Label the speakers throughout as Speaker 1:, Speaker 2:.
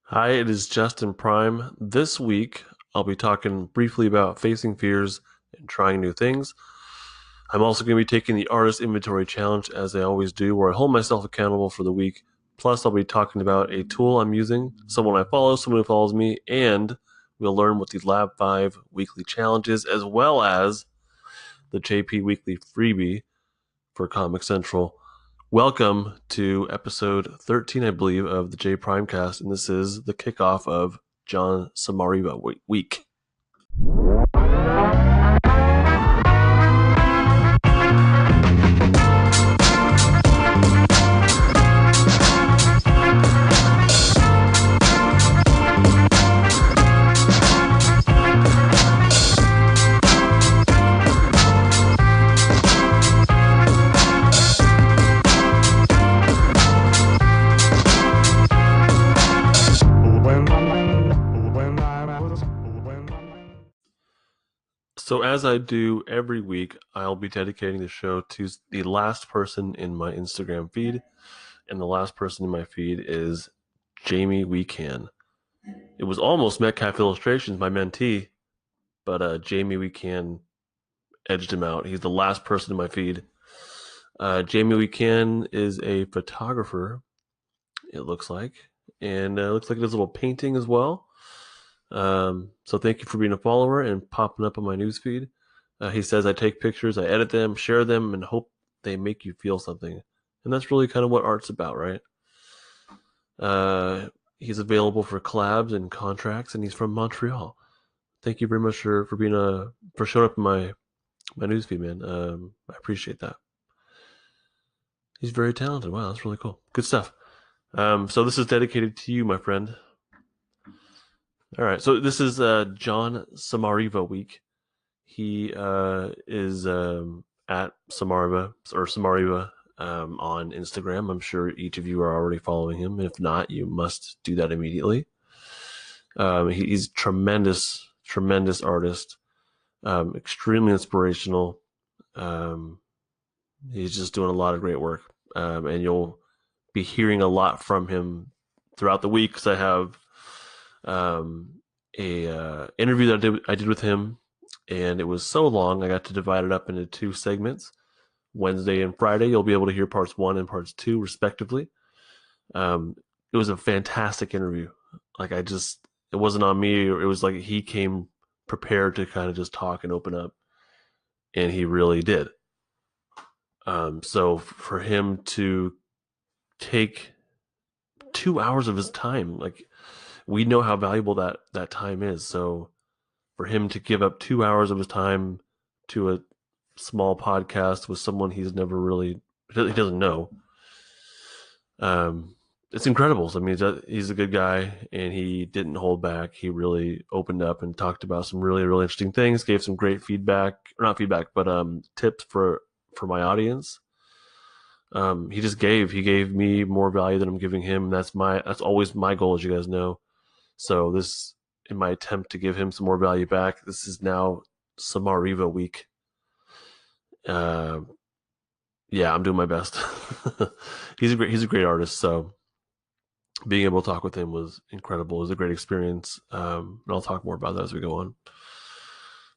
Speaker 1: Hi, it is Justin Prime. This week, I'll be talking briefly about facing fears and trying new things. I'm also going to be taking the Artist Inventory Challenge, as I always do, where I hold myself accountable for the week. Plus, I'll be talking about a tool I'm using, someone I follow, someone who follows me, and we'll learn what the Lab 5 weekly challenge is, as well as the JP Weekly freebie for Comic Central. Welcome to episode 13, I believe, of the Jprimecast, and this is the kickoff of John Samariva week. So, as I do every week, I'll be dedicating the show to the last person in my Instagram feed, and the last person in my feed is Jamie Weekan. It was almost Metcalf Illustrations, my mentee, but Jamie Weekan edged him out. He's the last person in my feed. Jamie Weekan is a photographer, it looks like, and it looks like he does a little painting as well. So thank you for being a follower and popping up on my newsfeed. He says I take pictures, I edit them, share them, and hope they make you feel something. And that's really kind of what art's about, right? He's available for collabs and contracts, and he's from Montreal. Thank you very much for being for showing up in my newsfeed, man. I appreciate that. He's very talented. Wow, that's really cool. Good stuff. So this is dedicated to you, my friend. All right. So this is John Samariva week. He is at Samariva or Samariva on Instagram. I'm sure each of you are already following him. If not, you must do that immediately. He's tremendous, tremendous artist. Extremely inspirational. He's just doing a lot of great work, and you'll be hearing a lot from him throughout the week because I have a interview that I did with him, and it was so long I got to divide it up into two segments. Wednesday and Friday, you'll be able to hear parts 1 and parts 2 respectively. It was a fantastic interview. It wasn't on me. It was like he came prepared to kind of just talk and open up, and he really did. So for him to take 2 hours of his time, like, we know how valuable that time is. So for him to give up 2 hours of his time to a small podcast with someone he doesn't know, it's incredible. I mean, he's a good guy, and he didn't hold back. He really opened up and talked about some really, really interesting things. Gave some great feedback, or not feedback, but tips for my audience. He gave me more value than I'm giving him. That's always my goal, as you guys know. So this, in my attempt to give him some more value back, this is now Samariva week. Yeah, I'm doing my best. He's a great artist. So being able to talk with him was incredible. It was a great experience. And I'll talk more about that as we go on.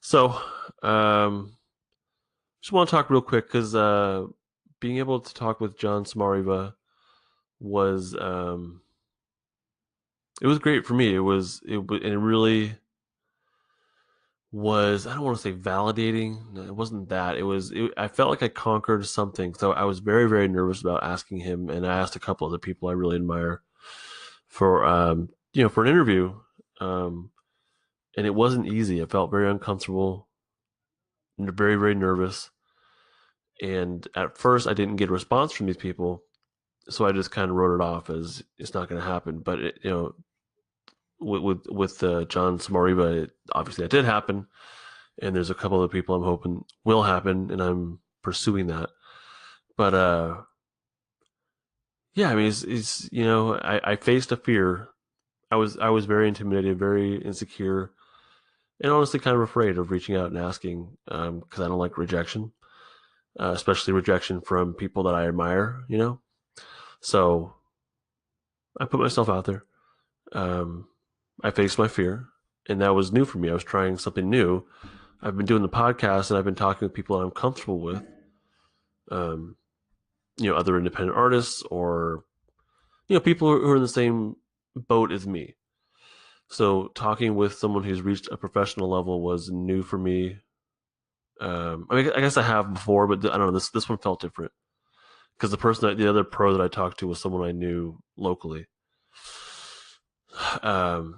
Speaker 1: So, just want to talk real quick because being able to talk with John Samariva was it was great for me. It really was, I don't want to say validating. It wasn't that. I felt like I conquered something. So I was very, very nervous about asking him, and I asked a couple other people I really admire for for an interview. And it wasn't easy. I felt very uncomfortable, very, very nervous. And at first I didn't get a response from these people, so I just kind of wrote it off as it's not going to happen. But with John Samariva, obviously that did happen, and there's a couple of people I'm hoping will happen, and I'm pursuing that. But yeah, I mean, it's I faced a fear. I was very intimidated, very insecure, and honestly kind of afraid of reaching out and asking, because I don't like rejection, especially rejection from people that I admire. So I put myself out there. I faced my fear, and that was new for me. I was trying something new. I've been doing the podcast, and I've been talking with people that I'm comfortable with, um, other independent artists or people who are in the same boat as me. So talking with someone who's reached a professional level was new for me. I mean, I guess I have before, but I don't know. This one felt different because the other pro that I talked to was someone I knew locally. The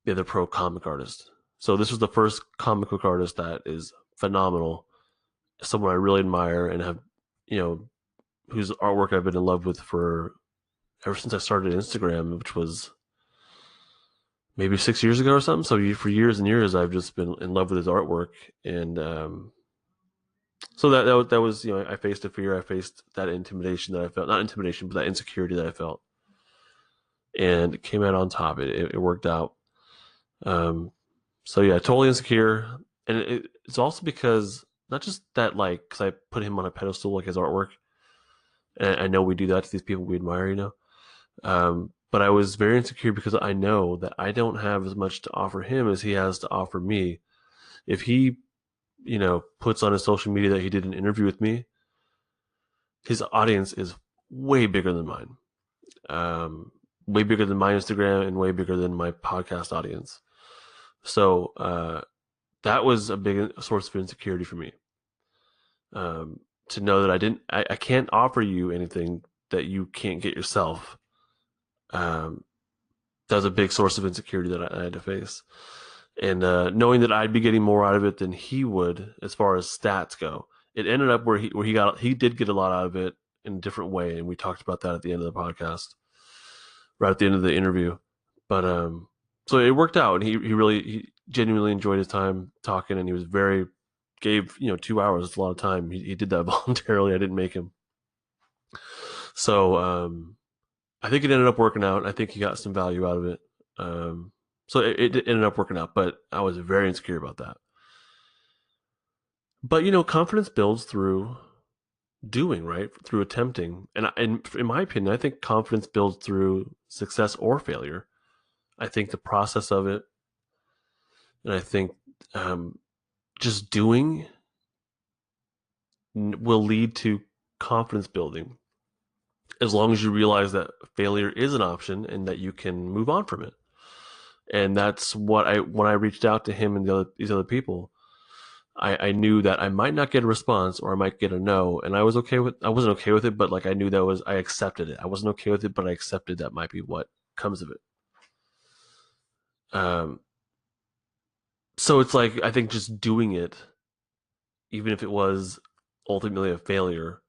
Speaker 1: other pro comic artist. So this was the first comic book artist that is phenomenal, someone I really admire and have, you know, whose artwork I've been in love with for ever since I started Instagram, which was maybe 6 years ago or something. So for years and years, I've just been in love with his artwork, and so that was I faced a fear, I faced that intimidation that I felt, not intimidation, but that insecurity that I felt, and it came out on top. It worked out. Um, so yeah, totally insecure, and it's also because not just that, like, because I put him on a pedestal, like his artwork, and I know we do that to these people we admire. But I was very insecure because I know that I don't have as much to offer him as he has to offer me. If he, puts on his social media that he did an interview with me, his audience is way bigger than mine. Way bigger than my Instagram and way bigger than my podcast audience. So that was a big source of insecurity for me. To know that I can't offer you anything that you can't get yourself. That was a big source of insecurity that I had to face. And knowing that I'd be getting more out of it than he would, as far as stats go, it ended up where he did get a lot out of it in a different way, and we talked about that at the end of the podcast, right at the end of the interview. But so it worked out, and he genuinely enjoyed his time talking, and he was very gave 2 hours. It's a lot of time. He did that voluntarily. I didn't make him. So I think it ended up working out. I think he got some value out of it. So it ended up working out, but I was very insecure about that. But confidence builds through doing, right? Through attempting, and in my opinion, I think confidence builds through success or failure. I think the process of it, and I think just doing will lead to confidence building, as long as you realize that failure is an option and that you can move on from it. And that's what when I reached out to him and these other people, I knew that I might not get a response or I might get a no, and I wasn't okay with it, but like I knew I accepted it. I wasn't okay with it, but I accepted that might be what comes of it. Um, so it's like, I think just doing it, even if it was ultimately a failure,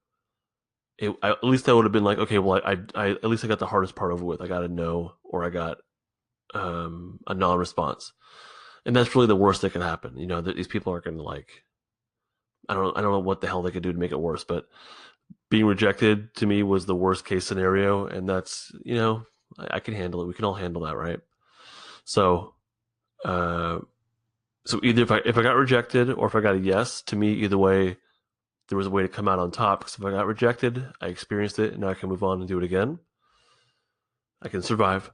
Speaker 1: at least I would have been like, okay, well, I at least I got the hardest part over with. I got a no, or I got a non-response, and that's really the worst that can happen. That these people aren't going to, like, I don't know what the hell they could do to make it worse, but being rejected to me was the worst case scenario, and that's I can handle it. We can all handle that, right? So, uh, so either if I got rejected or if I got a yes, to me, either way, there was a way to come out on top. Because if I got rejected, I experienced it, and now I can move on and do it again. I can survive,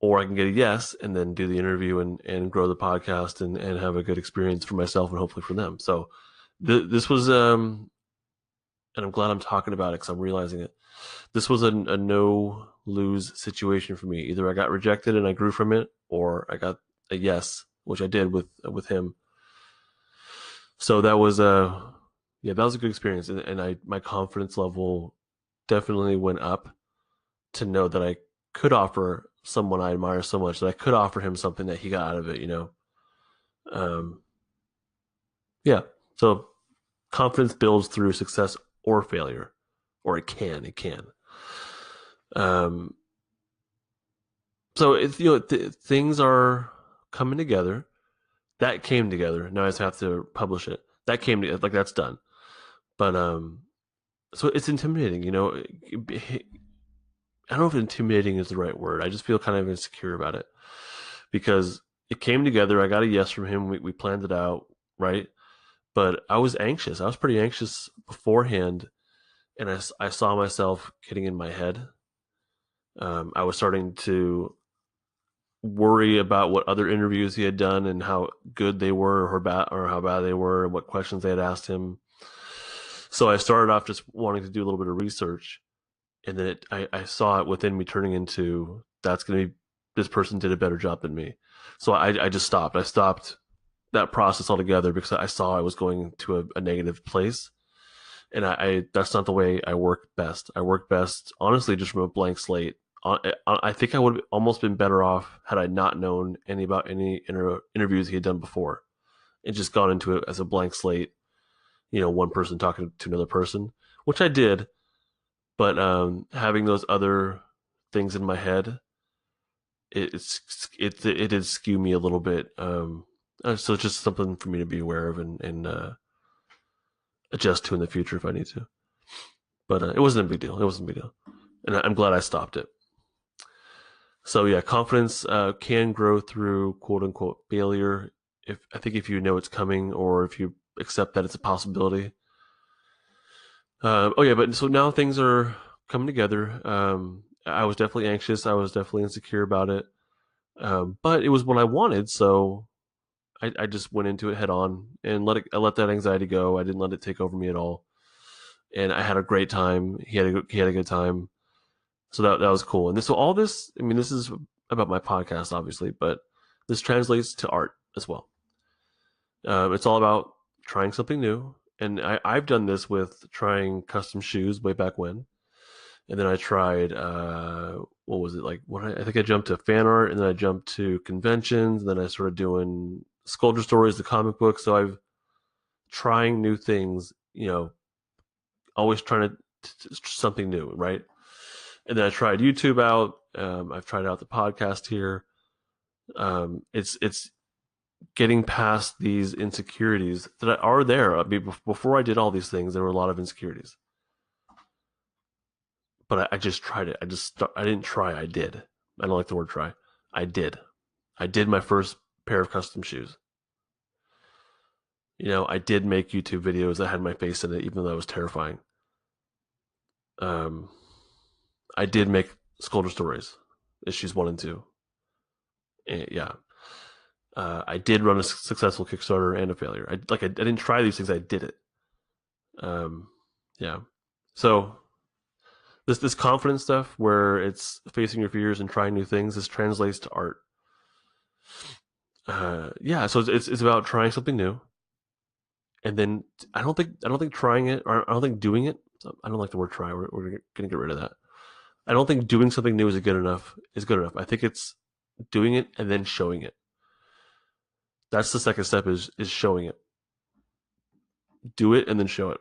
Speaker 1: or I can get a yes and then do the interview and grow the podcast and have a good experience for myself and hopefully for them. So this was and I'm glad I'm talking about it because I'm realizing it. This was a no lose situation for me. Either I got rejected and I grew from it, or I got a yes, which I did with him. So that was that was a good experience, and my confidence level definitely went up to know that I could offer someone I admire so much, that I could offer him something that he got out of it. Um, yeah. So confidence builds through success or failure, or it can. Um, so it's things are coming together. That came together. Now I just have to publish it. That came together, like that's done. But so it's intimidating. I don't know if intimidating is the right word. I just feel kind of insecure about it because it came together. I got a yes from him. We planned it out, right? But I was anxious. I was pretty anxious beforehand, and I saw myself getting in my head. I was starting to worry about what other interviews he had done and how good they were or how bad they were and what questions they had asked him. So I started off just wanting to do a little bit of research, and then I saw it within me turning into that's going to be this person did a better job than me. So I just stopped. I stopped that process altogether because I saw I was going to a negative place, and I that's not the way I work best. I work best honestly just from a blank slate. I think I would have almost been better off had I not known any about any interviews he had done before and just gone into it as a blank slate. One person talking to another person, which I did, but having those other things in my head, it did skew me a little bit. So it's just something for me to be aware of and adjust to in the future if I need to. But it wasn't a big deal. It wasn't a big deal, and I'm glad I stopped it. So yeah, confidence can grow through quote unquote failure. If you know it's coming or if you accept that it's a possibility. Oh yeah, but so now things are coming together. I was definitely anxious. I was definitely insecure about it. But it was what I wanted, so I just went into it head on and I let that anxiety go. I didn't let it take over me at all, and I had a great time. He had a good time, so that was cool. And so all this, I mean, this is about my podcast, obviously, but this translates to art as well. It's all about trying something new, and I've done this with trying custom shoes way back when, and then I tried what was it like? I think I jumped to fan art, and then I jumped to conventions, and then I started doing sculpture stories, the comic book. So I've trying new things, always trying to something new, right? And then I tried YouTube out. I've tried out the podcast here. It's getting past these insecurities that are there. I mean, before I did all these things, there were a lot of insecurities. But I just tried it. I didn't try. I did. I don't like the word try. I did. I did my first pair of custom shoes. I did make YouTube videos that had my face in it, even though it was terrifying. Um, I did make Sculptor Stories, issues 1 and 2. Yeah. I did run a successful Kickstarter and a failure. I didn't try these things. I did it. Yeah. So this confidence stuff, where it's facing your fears and trying new things, this translates to art. Yeah. So it's about trying something new, and then I don't think trying it, or I don't think doing it. I don't like the word try. We're gonna get rid of that. I don't think doing something new is good enough. I think it's doing it and then showing it. That's the second step is showing it. Do it and then show it.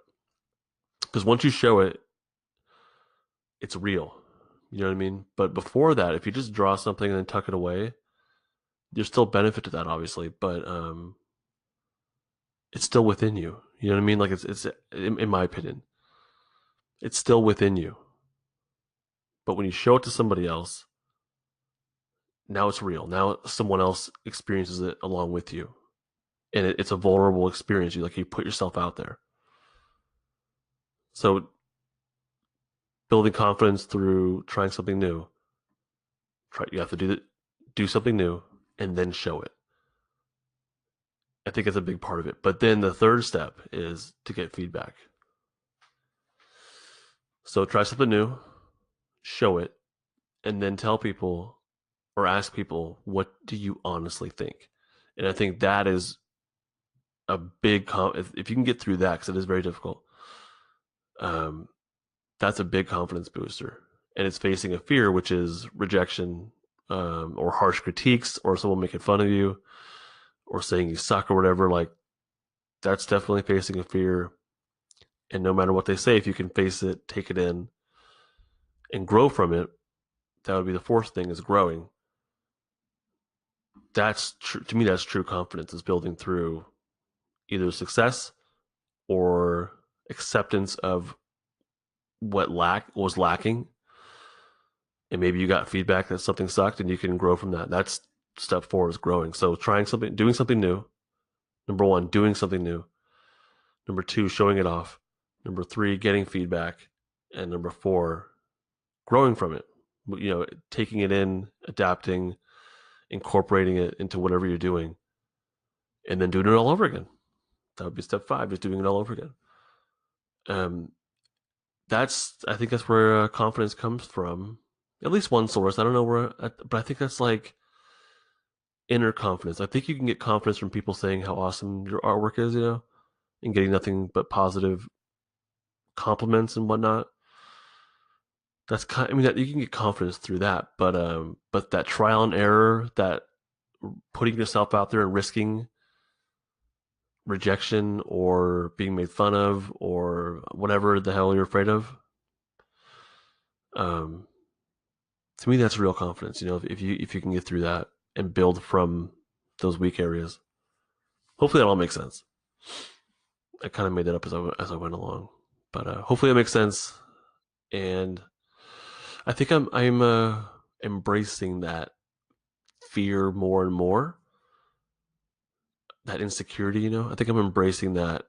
Speaker 1: Because once you show it, it's real. You know what I mean? But before that, if you just draw something and then tuck it away, there's still benefit to that, obviously, but it's still within you. You know what I mean? Like it's in my opinion, it's still within you. But when you show it to somebody else, now it's real. Now someone else experiences it along with you, and it's a vulnerable experience. You put yourself out there. So building confidence through trying something new. You have to do something new and then show it. I think it's a big part of it. But then the third step is to get feedback. So try something new, show it, and then tell people or ask people, what do you honestly think? And I think that is a big if you can get through that, because it is very difficult. That's a big confidence booster, and it's facing a fear, which is rejection, or harsh critiques, or someone making fun of you, or saying you suck or whatever. Like, that's definitely facing a fear. And no matter what they say, if you can face it, take it in, and grow from it, that would be the fourth thing, is growing. That's true to me. That's true confidence, is building through either success or acceptance of what was lacking, and maybe you got feedback that something sucked, and you can grow from that. That's step 4, is growing. So doing something new. Number 1, doing something new. Number 2, showing it off. Number 3, getting feedback. And number 4, growing from it. Taking it in, adapting, incorporating it into whatever you're doing, and then doing it all over again. That would be step 5, just doing it all over again. Um, I think that's where confidence comes from. At least one source. I don't know where, but I think that's like inner confidence. I think you can get confidence from people saying how awesome your artwork is, and getting nothing but positive compliments and whatnot. That's kind. I mean, that you can get confidence through that, but that trial and error, that putting yourself out there and risking rejection or being made fun of or whatever the hell you're afraid of, um, to me, that's real confidence. If you can get through that and build from those weak areas. Hopefully, that all makes sense. I kind of made that up as I went along, but hopefully, it makes sense. And I think I'm embracing that fear more and more, that insecurity. I think I'm embracing that.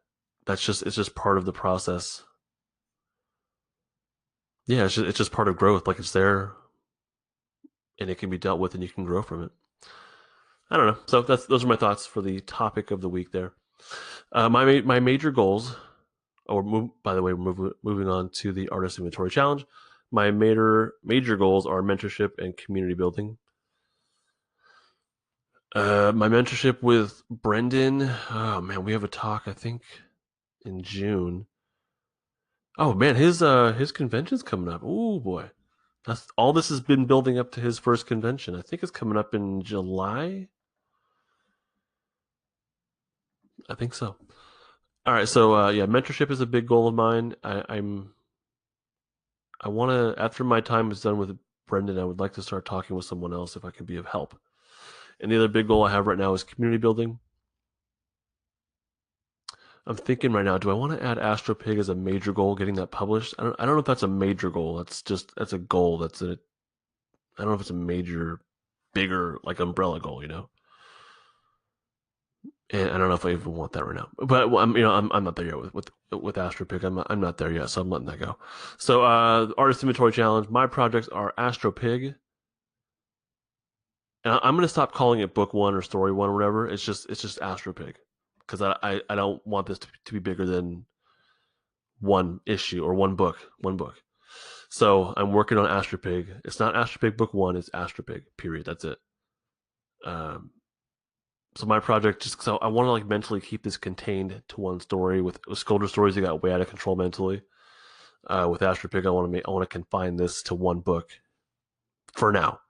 Speaker 1: It's just part of the process. Yeah, it's just part of growth. Like, it's there, and it can be dealt with, and you can grow from it. I don't know. So those are my thoughts for the topic of the week. There, my major goals. By the way, we're moving on to the artist inventory challenge. My major goals are mentorship and community building. My mentorship with Brendan. Oh man, we have a talk, I think, in June. Oh man, his convention's coming up. Oh boy, that's all. This has been building up to his first convention. I think it's coming up in July. I think so. All right, so yeah, mentorship is a big goal of mine. I want to, after my time is done with Brendan, I would like to start talking with someone else if I can be of help. And the other big goal I have right now is community building. I'm thinking right now, do I want to add Astro Pig as a major goal, getting that published? I don't know if that's a major goal. That's a goal. I don't know if it's a major, bigger, like, umbrella goal. And I don't know if I even want that right now. But well, I'm not there yet with Astro Pig. I'm not there yet, so I'm letting that go. So artist inventory challenge. My projects are Astro Pig. And I'm going to stop calling it book 1 or story 1 or whatever. It's just Astro Pig, because I don't want this to be bigger than one issue or one book. So I'm working on Astro Pig. It's not Astro Pig book 1. It's Astro Pig. Period. That's it. Um, so my project, just so I want to like mentally keep this contained to one story. With Scolder stories, they got way out of control mentally. With Astro Pig, I want to confine this to one book for now.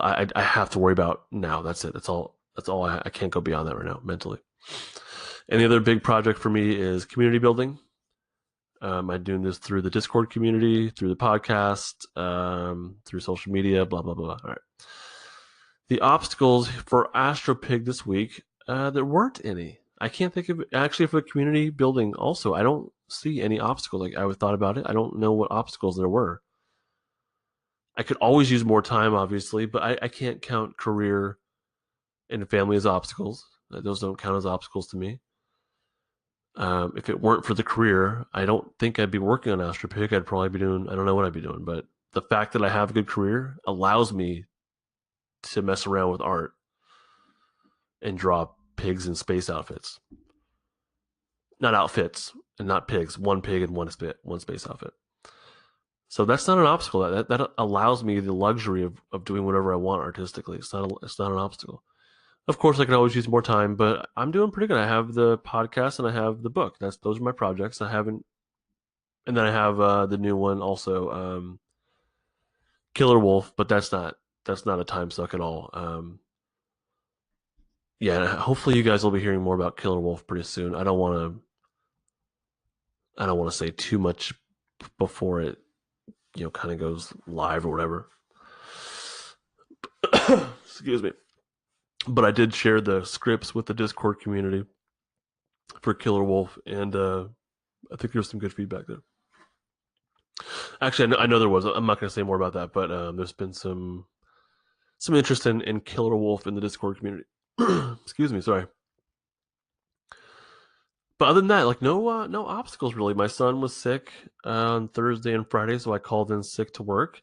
Speaker 1: I have to worry about now. That's it. That's all. I can't go beyond that right now mentally. And the other big project for me is community building. I'm doing this through the Discord community, through the podcast, through social media, blah, blah, blah. All right. The obstacles for AstroPig this week, there weren't any. I can't think of, actually, for community building also, I don't see any obstacles. Like, I thought about it. I don't know what obstacles there were. I could always use more time, obviously, but I can't count career and family as obstacles. Those don't count as obstacles to me. If it weren't for the career, I don't think I'd be working on AstroPig. I'd probably be doing, I don't know what I'd be doing, but the fact that I have a good career allows me to mess around with art and draw pigs in space outfits. Not outfits and not pigs, one pig and one space outfit. So that's not an obstacle. That allows me the luxury of doing whatever I want artistically. It's not an obstacle. Of course, I could always use more time, but I'm doing pretty good. I have the podcast and I have the book. Those are my projects. I haven't, and then I have the new one also, Killer Wolf, but that's not a time suck at all. Yeah, hopefully you guys will be hearing more about Killer Wolf pretty soon. I don't want to say too much before it, kind of goes live or whatever. Excuse me. But I did share the scripts with the Discord community for Killer Wolf, and I think there's some good feedback there. Actually, I know there was. I'm not going to say more about that, but there's been some interest in Killer Wolf in the Discord community. Excuse me, sorry. But other than that, like, no obstacles really. My son was sick on Thursday and Friday, so I called in sick to work,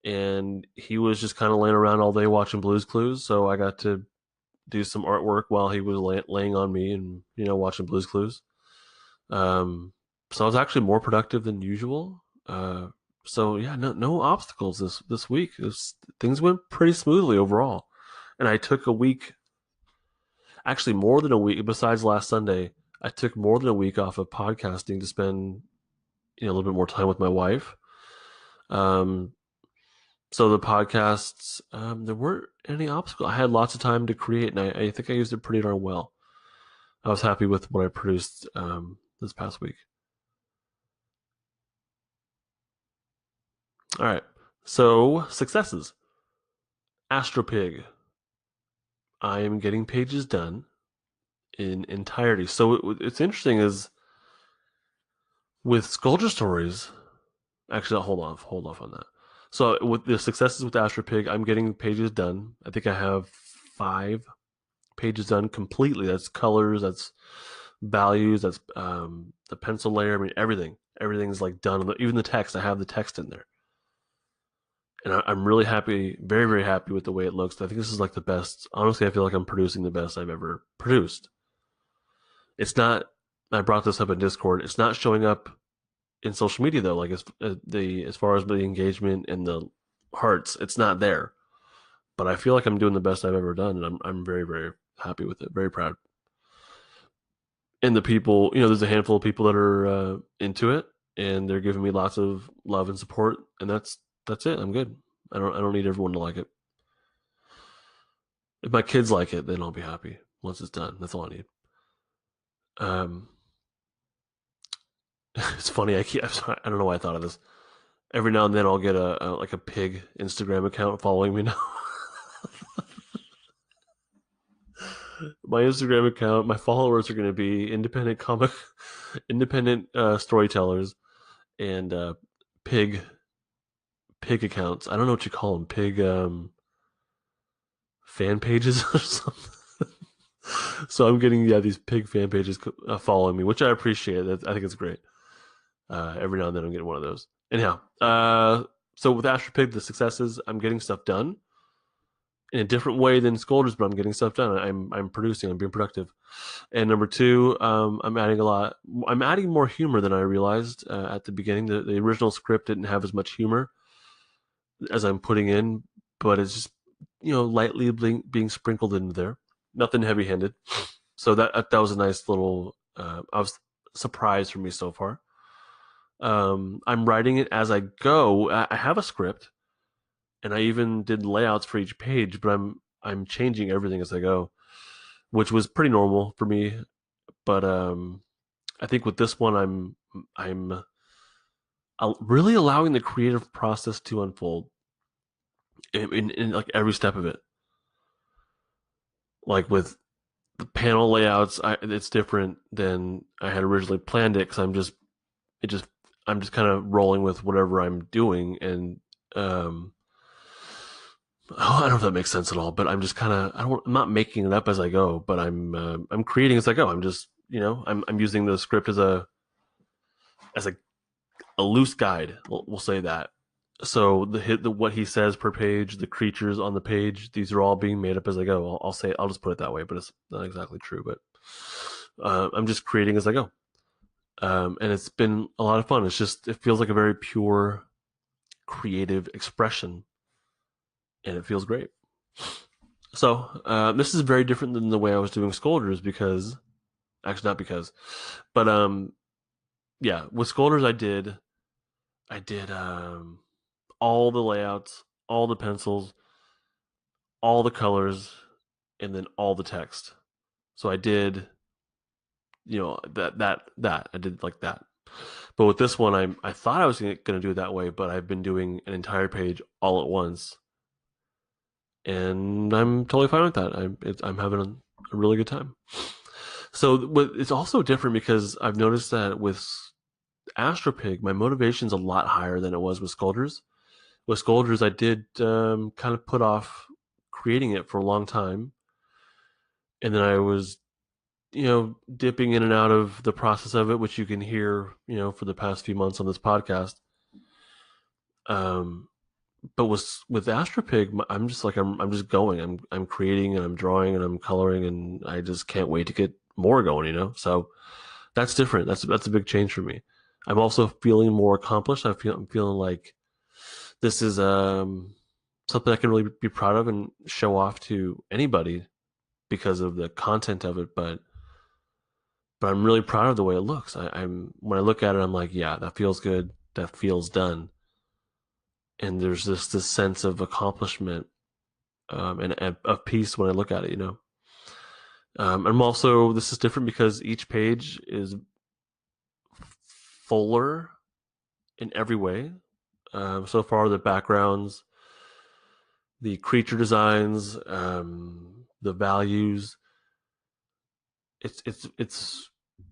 Speaker 1: and he was just kind of laying around all day watching Blue's Clues. So I got to do some artwork while he was laying on me and watching Blue's Clues. So I was actually more productive than usual. So yeah, no obstacles this week. Things went pretty smoothly overall, and I took a week, actually more than a week. Besides last Sunday, I took more than a week off of podcasting to spend a little bit more time with my wife. Um, so the podcasts, there weren't any obstacles. I had lots of time to create, and I think I used it pretty darn well. I was happy with what I produced this past week. All right. So successes. Astropig. I am getting pages done in entirety. So it's interesting is with Sculpture Stories. Actually, hold off on that. So with the successes with Astropig, I'm getting pages done. I think I have 5 pages done completely. That's colors. That's values. That's the pencil layer. I mean, everything's like done. Even the text. I have the text in there. And I'm really happy, very, very happy with the way it looks. I think this is like the best. Honestly, I feel like I'm producing the best I've ever produced. It's not. I brought this up in Discord. It's not showing up in social media though. Like as far as the engagement and the hearts, it's not there. But I feel like I'm doing the best I've ever done, and I'm very, very happy with it. Very proud. And the people, there's a handful of people that are into it, and they're giving me lots of love and support, and that's it. I'm good. I don't need everyone to like it. If my kids like it, then I'll be happy once it's done. That's all I need. Um, it's funny. I don't know why I thought of this. Every now and then I'll get a pig Instagram account following me now. My Instagram account, my followers are going to be independent storytellers and pig accounts. I don't know what you call them, pig fan pages or something. So I'm getting these pig fan pages following me, which I appreciate. I think it's great. Every now and then I'm getting one of those. Anyhow, so with Astropig, the successes, I'm getting stuff done in a different way than Scolders, but I'm getting stuff done. I'm producing. I'm being productive. And number two, I'm adding a lot. I'm adding more humor than I realized at the beginning. The original script didn't have as much humor as I'm putting in, but it's just lightly being sprinkled into there. Nothing heavy-handed. So that was a nice little. I was surprised for me so far. I'm writing it as I go. I have a script, and I even did layouts for each page, but I'm changing everything as I go, which was pretty normal for me. But I think with this one, I'm really allowing the creative process to unfold in like every step of it. Like with the panel layouts, it's different than I had originally planned it because I'm just kind of rolling with whatever I'm doing, and I don't know if that makes sense at all, but I'm just kind of I'm not making it up as I go, but I'm creating as I go. I'm just I'm using the script as a loose guide. We'll say that. So the what he says per page, the creatures on the page, these are all being made up as I go. I'll just put it that way, but it's not exactly true. But I'm just creating as I go, and it's been a lot of fun. It feels like a very pure creative expression, and it feels great. So this is very different than the way I was doing Scolders because, actually not because, but yeah, with Scolders I did all the layouts, all the pencils, all the colors, and then all the text. So I did, that I did like that. But with this one, I thought I was going to do it that way, but I've been doing an entire page all at once, and I'm totally fine with that. I'm having a really good time. So it's also different because I've noticed that with Astropig, my motivation's a lot higher than it was with Scolders. With Scolders, I did kind of put off creating it for a long time, and then I was, dipping in and out of the process of it, which you can hear, for the past few months on this podcast. Um, but with Astropig, I'm just like I'm just going. I'm creating and I'm drawing and I'm coloring and I just can't wait to get more going. So that's different. That's a big change for me. I'm also feeling more accomplished. I'm feeling like this is something I can really be proud of and show off to anybody because of the content of it. But I'm really proud of the way it looks. I'm when I look at it, I'm like, yeah, that feels good. That feels done. And there's this sense of accomplishment and of peace when I look at it. I'm also this is different because each page is fuller in every way. So far, the backgrounds, the creature designs, the values, it's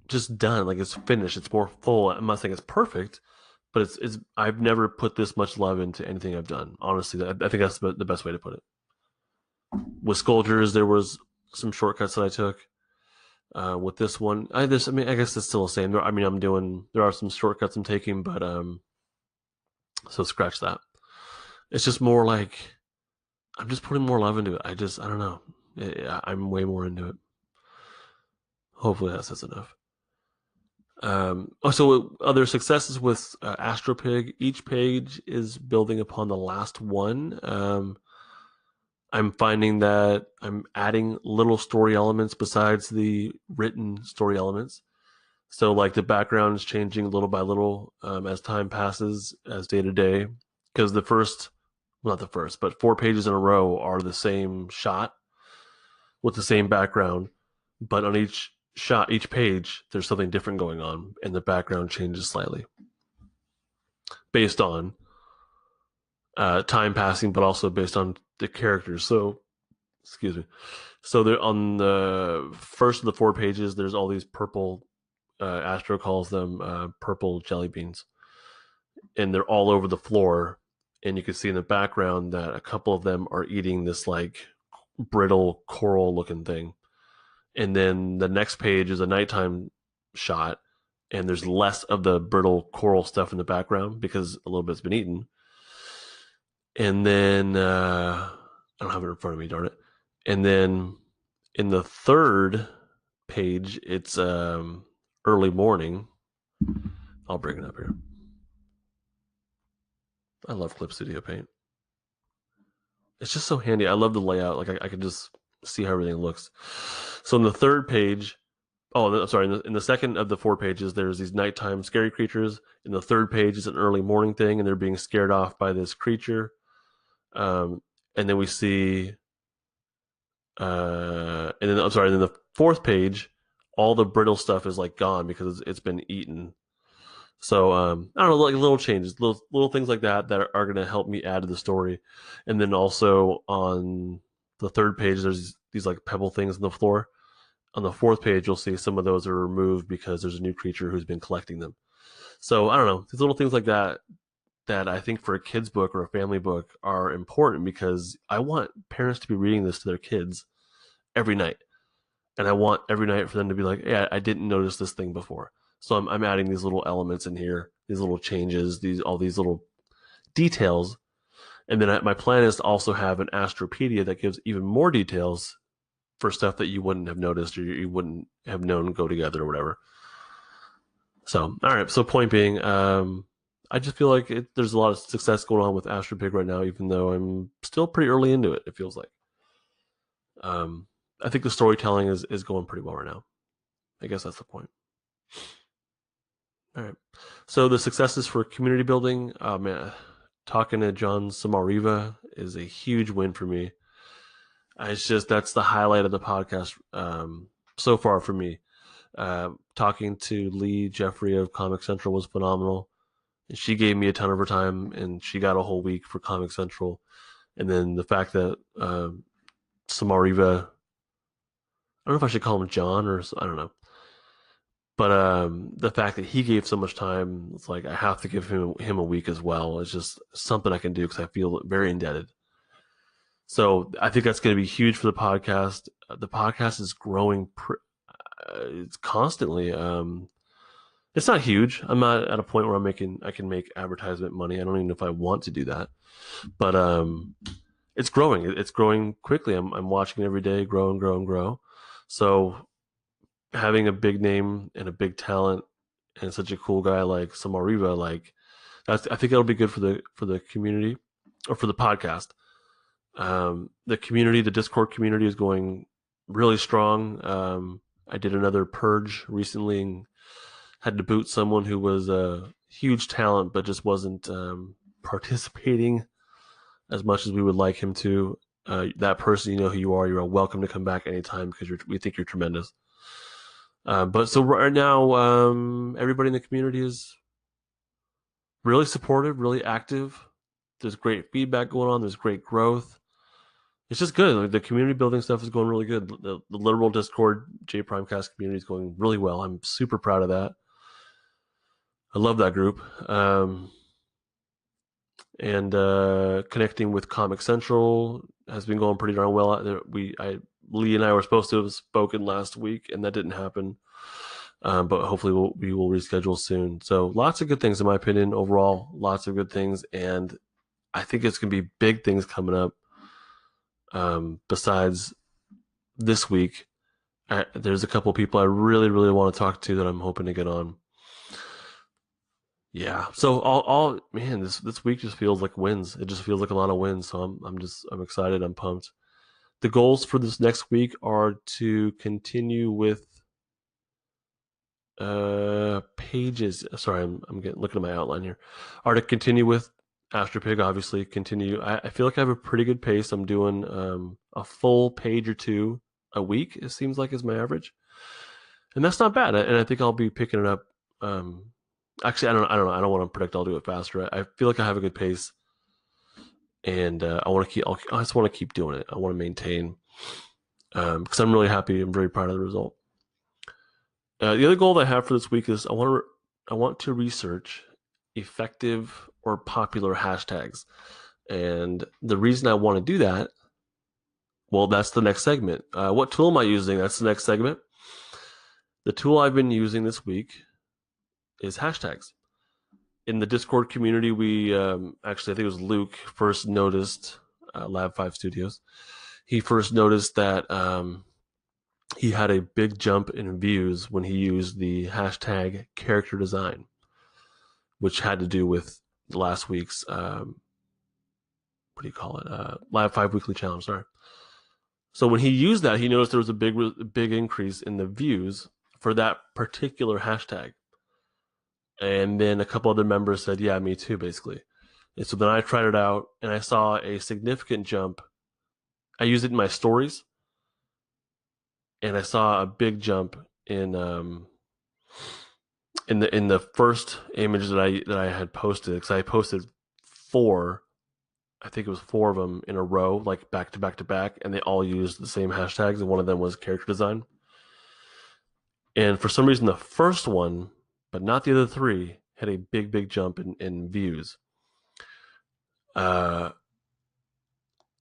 Speaker 1: just done. Like it's finished. It's more full. I'm not saying it's perfect, but it's. I've never put this much love into anything I've done. Honestly, I think that's the best way to put it. With Scourgers, there was some shortcuts that I took. With this one, I mean, I guess it's still the same. There are some shortcuts I'm taking, but so scratch that. It's just more like I'm just putting more love into it. I don't know. I'm way more into it. Hopefully that says enough. So other successes with Astropig. Each page is building upon the last one. I'm finding that I'm adding little story elements besides the written story elements. So like the background is changing little by little as time passes, as day to day. Because not the first, but 4 pages in a row are the same shot with the same background, but on each page, there's something different going on, and the background changes slightly based on time passing, but also based on the characters. So, excuse me. So there on the first of the 4 pages, there's all these purple. Astro calls them purple jelly beans, and they're all over the floor. And you can see in the background that a couple of them are eating this like brittle coral looking thing. And then the next page is a nighttime shot, and there's less of the brittle coral stuff in the background because a little bit's been eaten. And then I don't have it in front of me, darn it. And then in the third page, it's early morning. I'll bring it up here. I love Clip Studio Paint. It's just so handy. I love the layout. Like I can just see how everything looks. So in the third page, I'm sorry. In the second of the 4 pages, there's these nighttime scary creatures. In the third page is an early morning thing, and they're being scared off by this creature. And then we see, and then I'm sorry. Then the fourth page, all the brittle stuff is like gone because it's been eaten. So I don't know, like little changes, little things like that are going to help me add to the story. And then also on the third page, there's these like pebble things on the floor. On the fourth page, you'll see some of those are removed because there's a new creature who's been collecting them. So I don't know, these little things like that I think for a kid's book or a family book are important because I want parents to be reading this to their kids every night, and I want every night for them to be like, "Yeah, I didn't notice this thing before." So I'm adding these little elements in here, these little changes, all these little details, and then my plan is to also have an Astropedia that gives even more details for stuff that you wouldn't have noticed or you wouldn't have known go together or whatever. So, all right. So, point being, I just feel like there's a lot of success going on with Astropig right now, even though I'm still pretty early into it. It feels like. I think the storytelling is going pretty well right now. I guess that's the point. All right. So the successes for community building, man, talking to John Samariva is a huge win for me. It's just that's the highlight of the podcast so far for me. Talking to Lee Jeffrey of Comic Central was phenomenal. She gave me a ton of her time, and she got a whole week for Comic Central. And then the fact that Samariva, I don't know if I should call him John or I don't know, but the fact that he gave so much time, it's like I have to give him a week as well. It's just something I can do because I feel very indebted. So I think that's going to be huge for the podcast. The podcast is growing it's constantly. It's not huge. I'm not at a point where I can make advertisement money. I don't even know if I want to do that, but it's growing. It's growing quickly. I'm watching it every day grow and grow and grow. So having a big name and a big talent and such a cool guy like Samariva, like that's, I think that'll be good for the community or for the podcast. The community, the Discord community, is going really strong. I did another purge recently and had to boot someone who was a huge talent but just wasn't participating as much as we would like him to. That person, you know who you are. You're welcome to come back anytime because we think you're tremendous. But so right now, everybody in the community is really supportive, really active. There's great feedback going on. There's great growth. It's just good. Like, the community building stuff is going really good. The literal Discord Jprimecast community is going really well. I'm super proud of that. I love that group. And connecting with Comic Central has been going pretty darn well. Lee and I were supposed to have spoken last week, and that didn't happen. But hopefully we will reschedule soon. So lots of good things, in my opinion. Overall, lots of good things, and I think it's going to be big things coming up. Besides this week, there's a couple of people I really, really want to talk to that I'm hoping to get on. Yeah. So all man, this week just feels like wins. It just feels like a lot of wins. So I'm excited. I'm pumped. The goals for this next week are to continue with pages. Sorry, I'm looking at my outline here. Are to continue with Astropig, obviously. Continue. I feel like I have a pretty good pace. I'm doing a full page or two a week. It seems like is my average, and that's not bad. And I think I'll be picking it up. Actually, I don't know. I don't want to predict I'll do it faster. I feel like I have a good pace, and I want to keep. I just want to keep doing it. I want to maintain because I'm really happy. I'm very proud of the result. The other goal that I have for this week is I want to research effective or popular hashtags, and the reason I want to do that, well, that's the next segment. What tool am I using? That's the next segment. The tool I've been using this week is hashtags. In the Discord community, we actually, I think it was Luke first noticed, Lab 5 Studios. He first noticed that he had a big jump in views when he used the hashtag character design, which had to do with last week's, what do you call it? Lab 5 Weekly Challenge, sorry. So when he used that, he noticed there was a big increase in the views for that particular hashtag. And then a couple other members said, yeah, me too, basically. And so then I tried it out, and I saw a significant jump. I used it in my stories, and I saw a big jump in the first image that I had posted, because I posted I think it was 4 of them in a row, like back to back to back, and they all used the same hashtags, and one of them was character design. And for some reason, the first one, but not the other 3, had a big jump in views.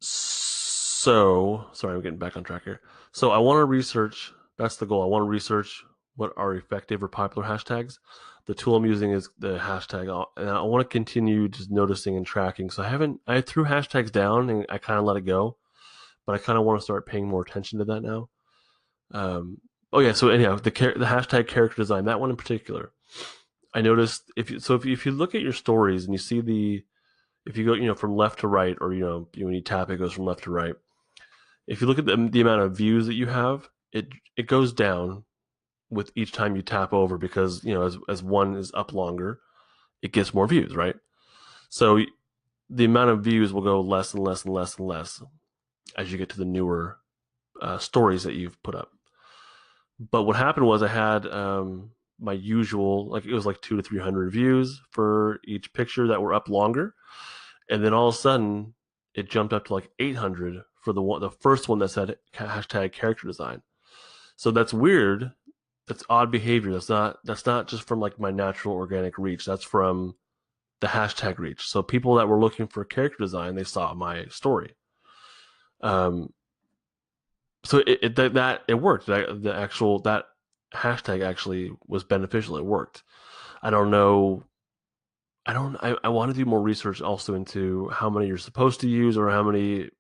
Speaker 1: So sorry, I'm getting back on track here. So I want to research. That's the goal. I want to research what are effective or popular hashtags. The tool I'm using is the hashtag, and I want to continue just noticing and tracking. So I threw hashtags down and I kind of let it go, but I kind of want to start paying more attention to that now. Oh yeah. So anyhow, the hashtag character design, that one in particular, I noticed if you look at your stories and you see if you go from left to right, or when you tap it goes from left to right. If you look at the amount of views that you have, it goes down with each time you tap over, because as one is up longer, it gets more views, right? So the amount of views will go less and less and less and less as you get to the newer stories that you've put up. But what happened was I had my usual, like it was like 200 to 300 views for each picture that were up longer, and then all of a sudden it jumped up to like 800 for the first one that said hashtag character design. So that's weird. That's odd behavior. That's not just from like my natural organic reach. That's from the hashtag reach. So people that were looking for character design, they saw my story. So it worked. That hashtag actually was beneficial. It worked. I don't know. I want to do more research also into how many you're supposed to use or how many.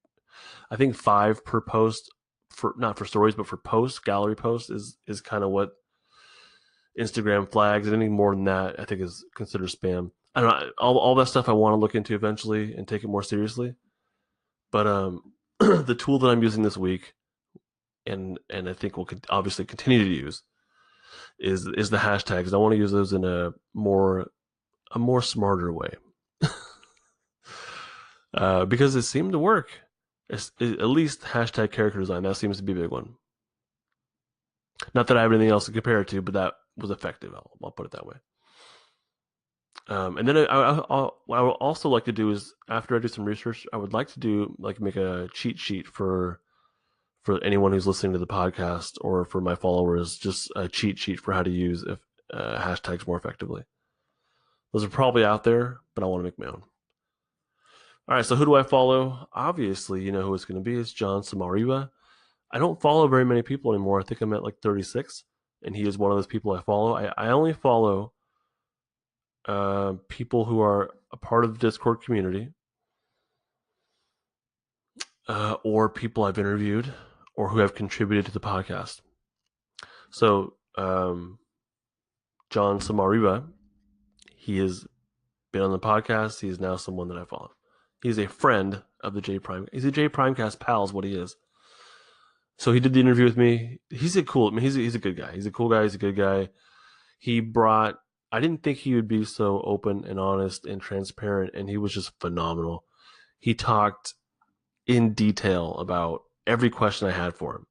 Speaker 1: I think 5 per post for not for stories, but for posts, gallery posts is kind of what Instagram flags. Anything more than that, I think, is considered spam. I don't know. All that stuff I want to look into eventually and take it more seriously. But the tool that I'm using this week, and I think we'll obviously continue to use, is the hashtags. I want to use those in a more smarter way, because it seemed to work. At least hashtag character design, that seems to be a big one. Not that I have anything else to compare it to, but that was effective. I'll put it that way. And then what I would also like to do is, after I do some research, I would like to do like make a cheat sheet for anyone who's listening to the podcast or for my followers, just a cheat sheet for how to use hashtags more effectively. Those are probably out there, but I want to make my own. All right, so who do I follow? Obviously, you know who it's going to be. It's John Samariva. I don't follow very many people anymore. I think I'm at like 36, and he is one of those people I follow. I only follow people who are a part of the Discord community, or people I've interviewed, or who have contributed to the podcast. So, John Samariva, he has been on the podcast. He is now someone that I follow. He's a friend of the J Prime. He's a Jprimecast pal, is what he is. So he did the interview with me. He's a cool. I mean, he's a good guy. He's a cool guy. He's a good guy. He brought. I didn't think he would be so open and honest and transparent, and he was just phenomenal. He talked in detail about every question I had for him.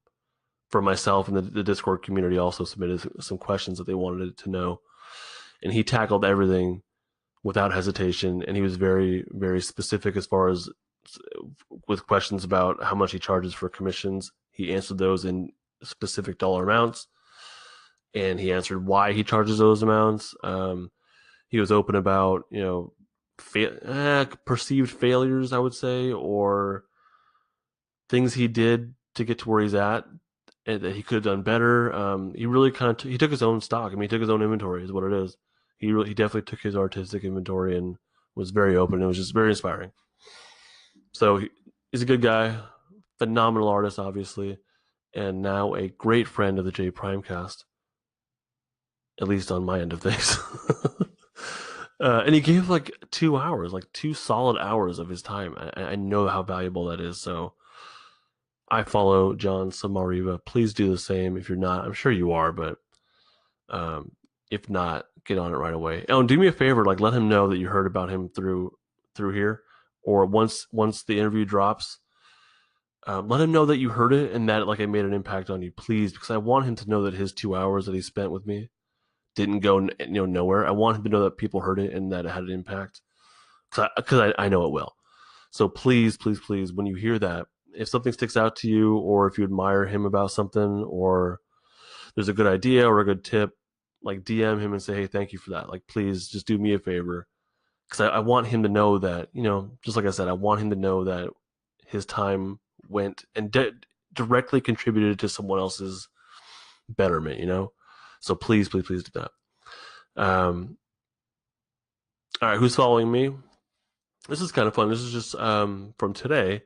Speaker 1: For myself, and the Discord community also submitted some questions that they wanted to know, and he tackled everything without hesitation. And he was very, very specific as far as with questions about how much he charges for commissions. He answered those in specific dollar amounts, and he answered why he charges those amounts. He was open about perceived failures, I would say, or things he did to get to where he's at and that he could have done better. He really he took his own stock. I mean, he took his own inventory, is what it is. He definitely took his artistic inventory and was very open. It was just very inspiring. So he's a good guy, phenomenal artist, obviously, and now a great friend of the Jprimecast, at least on my end of things. And he gave like 2 hours, like 2 solid hours of his time. I know how valuable that is. So I follow John Samariva. Please do the same if you're not. I'm sure you are, but if not, get on it right away. Oh, and do me a favor, like let him know that you heard about him through here, or once the interview drops, let him know that you heard it and that like it made an impact on you, please, because I want him to know that his 2 hours that he spent with me didn't go nowhere. I want him to know that people heard it and that it had an impact, because I know it will. So please, please, please, when you hear that, if something sticks out to you, or if you admire him about something, or there's a good idea or a good tip, like DM him and say, hey, thank you for that. Like, please just do me a favor, because I want him to know that, just like I said, I want him to know that his time went and directly contributed to someone else's betterment. So please, please, please do that. All right, who's following me? This is kind of fun. This is just from today.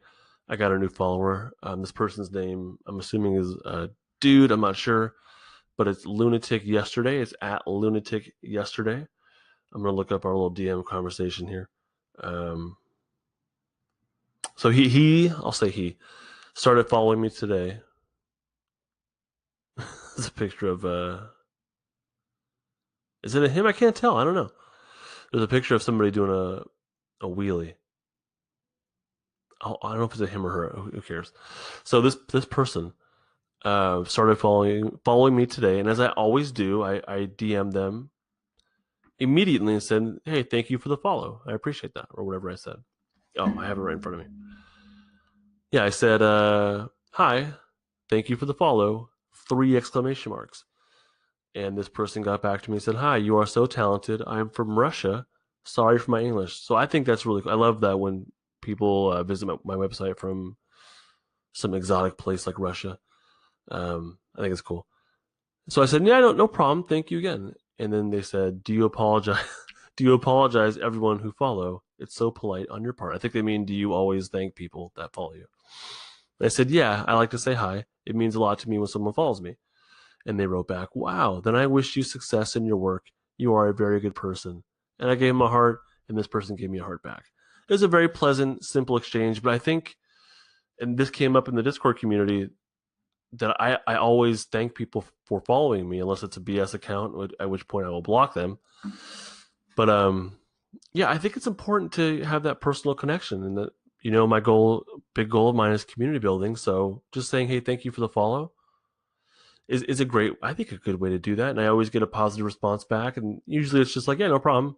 Speaker 1: I got a new follower. This person's name, I'm assuming, is a dude. I'm not sure, but it's Lunatic Yesterday. It's at Lunatic Yesterday. I'm gonna look up our little DM conversation here. So I'll say he started following me today. There's a picture of is it a him? I can't tell. I don't know. There's a picture of somebody doing a wheelie. I don't know if it's a him or her. Who cares? So this person started following me today, and as I always do, I DM'd them immediately and said, "Hey, thank you for the follow. I appreciate that," or whatever I said. Oh, I have it right in front of me. Yeah, I said, "Hi, thank you for the follow." 3 exclamation marks. And this person got back to me and said, "Hi, you are so talented. I'm from Russia. Sorry for my English." So I think that's really cool. I love that when people visit my website from some exotic place like Russia. I think it's cool. So I said, yeah, no problem. Thank you again. And then they said, do you apologize? Do you apologize everyone who follow? It's so polite on your part. I think they mean, do you always thank people that follow you? And I said, yeah, I like to say hi. It means a lot to me when someone follows me. And they wrote back, wow, then I wish you success in your work. You are a very good person. And I gave him a heart, and this person gave me a heart back. It was a very pleasant, simple exchange, but I think, and this came up in the Discord community, that I always thank people for following me, unless it's a BS account, at which point I will block them. But yeah, I think it's important to have that personal connection, and that, my big goal of mine is community building. So just saying, hey, thank you for the follow is a great, I think, a good way to do that. And I always get a positive response back, and usually it's just like, yeah, no problem,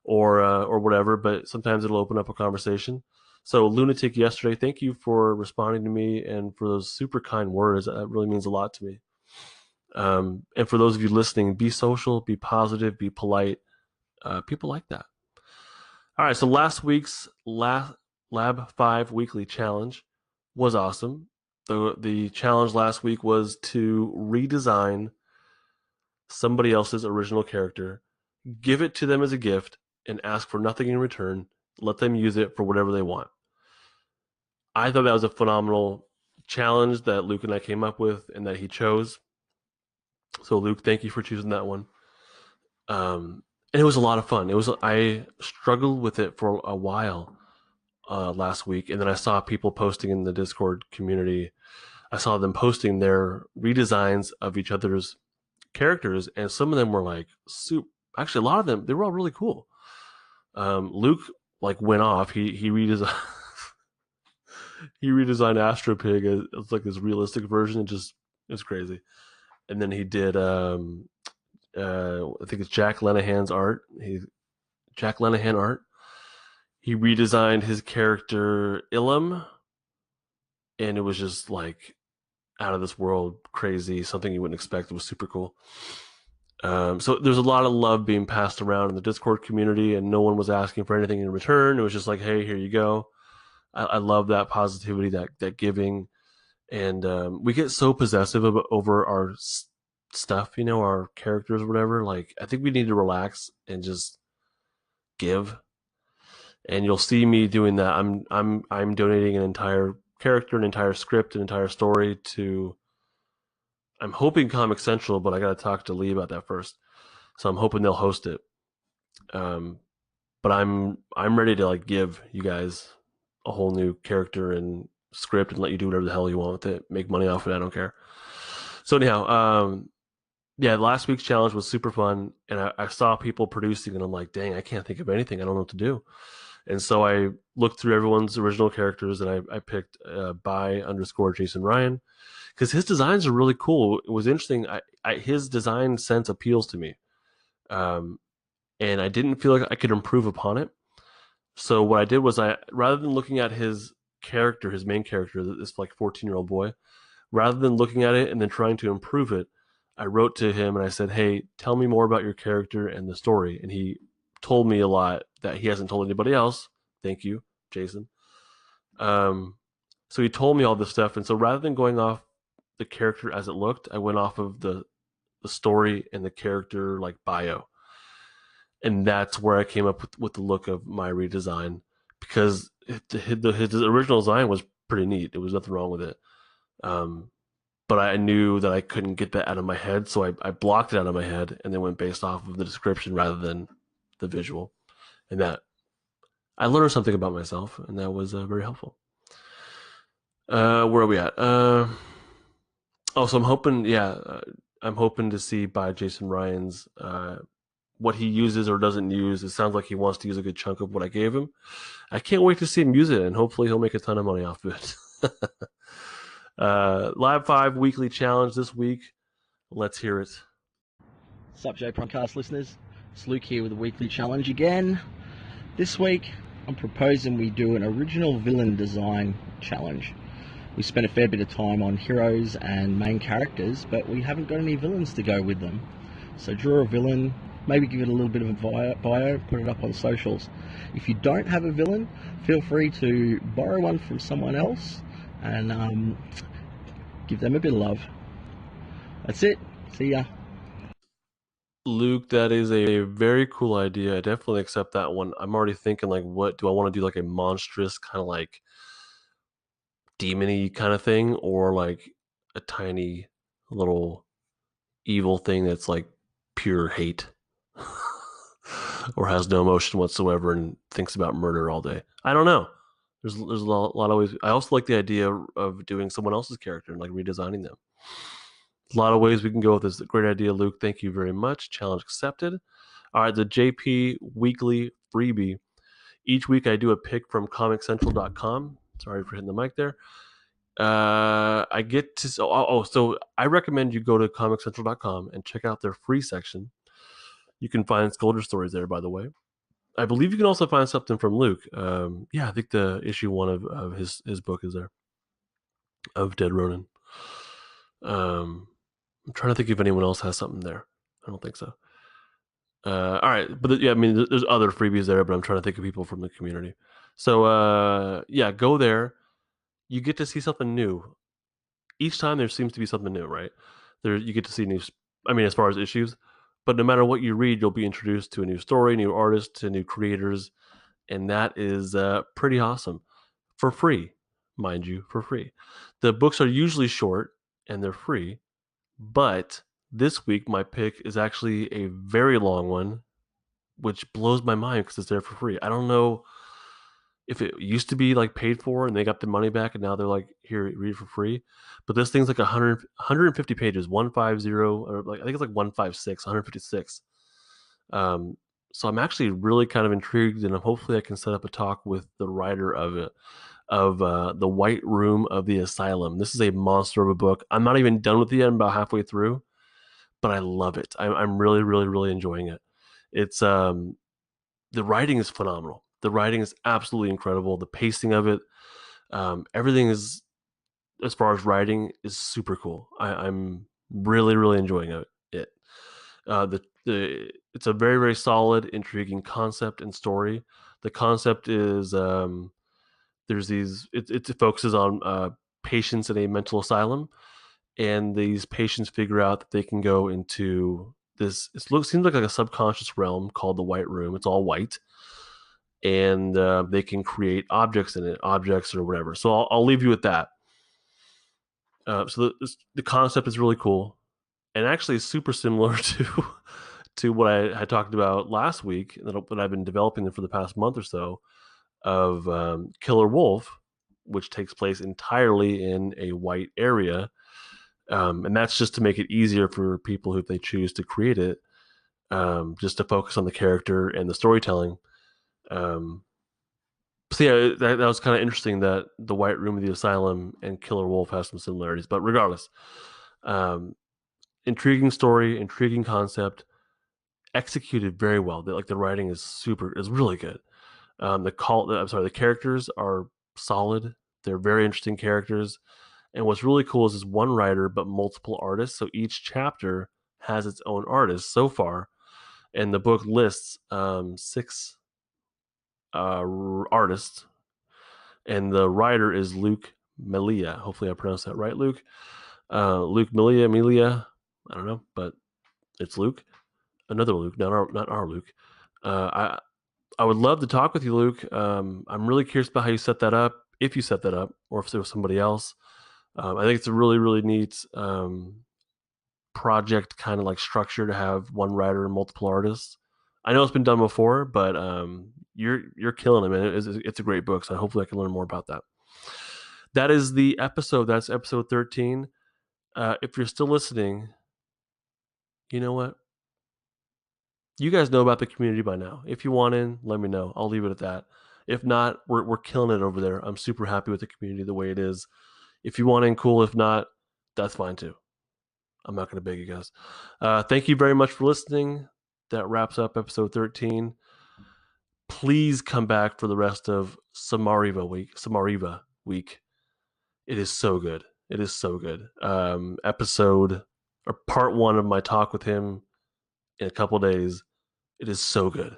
Speaker 1: or whatever. But sometimes it'll open up a conversation. So Lunatic yesterday, thank you for responding to me and for those super kind words. That really means a lot to me. And for those of you listening, be social, be positive, be polite. People like that. All right, so last week's Lab 5 weekly challenge was awesome. The challenge last week was to redesign somebody else's original character, give it to them as a gift, and ask for nothing in return. Let them use it for whatever they want. I thought that was a phenomenal challenge that Luke and I came up with and that he chose. So Luke, thank you for choosing that one. And it was a lot of fun. I struggled with it for a while last week, and then I saw people posting in the Discord community. I saw them posting their redesigns of each other's characters, and some of them were like super. Actually, a lot of them, they were all really cool. Luke like went off. He redesigned he redesigned Astro Pig as like this realistic version. It's crazy. And then he did I think it's Jack Lenihan's art. Jack Lenihan art. He redesigned his character Ilum, and it was just like out of this world, crazy, something you wouldn't expect. It was super cool. So there's a lot of love being passed around in the Discord community, and no one was asking for anything in return. It was just like, hey, here you go. I love that positivity, that giving, and we get so possessive over our stuff, our characters or whatever. Like, I think we need to relax and just give. And you'll see me doing that. I'm donating an entire character, an entire script, an entire story to. I'm hoping Comic Central, but I got to talk to Lee about that first. So I'm hoping they'll host it. But I'm ready to like give you guys a whole new character and script and let you do whatever the hell you want with it. Make money off it. I don't care. So anyhow, yeah, last week's challenge was super fun, and I saw people producing, and I'm like, dang, I can't think of anything. I don't know what to do. And so I looked through everyone's original characters, and I picked by_Jason Ryan, because his designs are really cool. It was interesting. His design sense appeals to me, and I didn't feel like I could improve upon it. So what I did was, rather than looking at his character, his main character, this like 14-year-old boy, rather than looking at it and then trying to improve it, I wrote to him and I said, hey, tell me more about your character and the story. And he told me a lot that he hasn't told anybody else. Thank you, Jason. So he told me all this stuff. And so rather than going off the character as it looked, I went off of the story and the character like bio. And that's where I came up with the look of my redesign, because his original design was pretty neat. There was nothing wrong with it. But I knew that I couldn't get that out of my head, so I blocked it out of my head and then went based off of the description rather than the visual. And that I learned something about myself, and that was very helpful. Where are we at? So I'm hoping, I'm hoping to see by Jason Ryan's what he uses or doesn't use. It sounds like he wants to use a good chunk of what I gave him. I can't wait to see him use it, and hopefully he'll make a ton of money off of it. Lab 5 weekly challenge this week. Let's hear it.
Speaker 2: What's up, Jprimecast listeners? It's Luke here with a weekly challenge again. This week, I'm proposing we do an original villain design challenge. We spent a fair bit of time on heroes and main characters, but we haven't got any villains to go with them. So draw a villain, maybe give it a little bit of a bio, put it up on socials. If you don't have a villain, feel free to borrow one from someone else and give them a bit of love. That's it. See ya.
Speaker 1: Luke, that is a very cool idea. I definitely accept that one. I'm already thinking like, what do I want to do? Like a monstrous kind of like demony kind of thing, or like a tiny little evil thing that's like pure hate, or has no emotion whatsoever and thinks about murder all day. I don't know. There's a lot of ways. I also like the idea of doing someone else's character and like redesigning them. A lot of ways we can go with this. Great idea, Luke. Thank you very much. Challenge accepted. All right, the JP weekly freebie. Each week I do a pick from comiccentral.com. Sorry for hitting the mic there. I get to so I recommend you go to comiccentral.com and check out their free section. You can find Scolder stories there, by the way. I believe you can also find something from Luke. Yeah, I think the issue one of his book is there of Dead Ronin. I'm trying to think if anyone else has something there. I don't think so. All right, but yeah, I mean, there's other freebies there, but I'm trying to think of people from the community. So yeah, go there. You get to see something new each time. There seems to be something new, right? There, you get to see new. I mean, as far as issues, but no matter what you read, you'll be introduced to a new story, new artists, to new creators, and that is pretty awesome for free, mind you, for free. The books are usually short and they're free, but this week my pick is actually a very long one, which blows my mind because it's there for free. I don't know if it used to be like paid for and they got the money back and now they're like, here, read it for free. But this thing's like 150 pages, 150, or like I think it's like 156, 156. Um, so I'm actually really kind of intrigued, and hopefully I can set up a talk with the writer of it, of the White Room of the Asylum. This is a monster of a book. I'm not even done with it yet. I'm about halfway through, but I love it. I'm really, really, really enjoying it. It's the writing is phenomenal. The writing is absolutely incredible. The pacing of it, everything is, as far as writing, is super cool. I'm really, really enjoying it. The it's a very, very solid, intriguing concept and story. The concept is there's these. It focuses on patients in a mental asylum, and these patients figure out that they can go into this. Seems like a subconscious realm called the White Room. It's all white, and they can create objects in it, objects or whatever. So I'll leave you with that. So the concept is really cool, and actually super similar to what I had talked about last week that I've been developing for the past month or so of Killer Wolf, which takes place entirely in a white area, and that's just to make it easier for people who, if they choose to create it, just to focus on the character and the storytelling. Um, so yeah, that was kind of interesting that the White Room of the Asylum and Killer Wolf have some similarities. But regardless, um, intriguing story, intriguing concept, executed very well. Like the writing is really good. The characters are solid. They're very interesting characters. And what's really cool is one writer but multiple artists. So each chapter has its own artist so far, and the book lists six artists, and the writer is Luke Melia. Hopefully, I pronounced that right, Luke. Luke Melia. I don't know, but it's Luke. Another Luke, not our Luke. I would love to talk with you, Luke. I'm really curious about how you set that up, if you set that up, or if there was somebody else. I think it's a really, really neat project, kind of like structure to have one writer and multiple artists. I know it's been done before, but you're killing it, man. It's a great book, so hopefully I can learn more about that. That is the episode. That's episode 13. If you're still listening, you know what? You guys know about the community by now. If you want in, let me know. I'll leave it at that. If not, we're killing it over there. I'm super happy with the community the way it is. If you want in, cool. If not, that's fine too. I'm not going to beg you guys. Thank you very much for listening. That wraps up episode 13. Please come back for the rest of Samariva week. It is so good. It is so good. Episode or part 1 of my talk with him in a couple days. It is so good.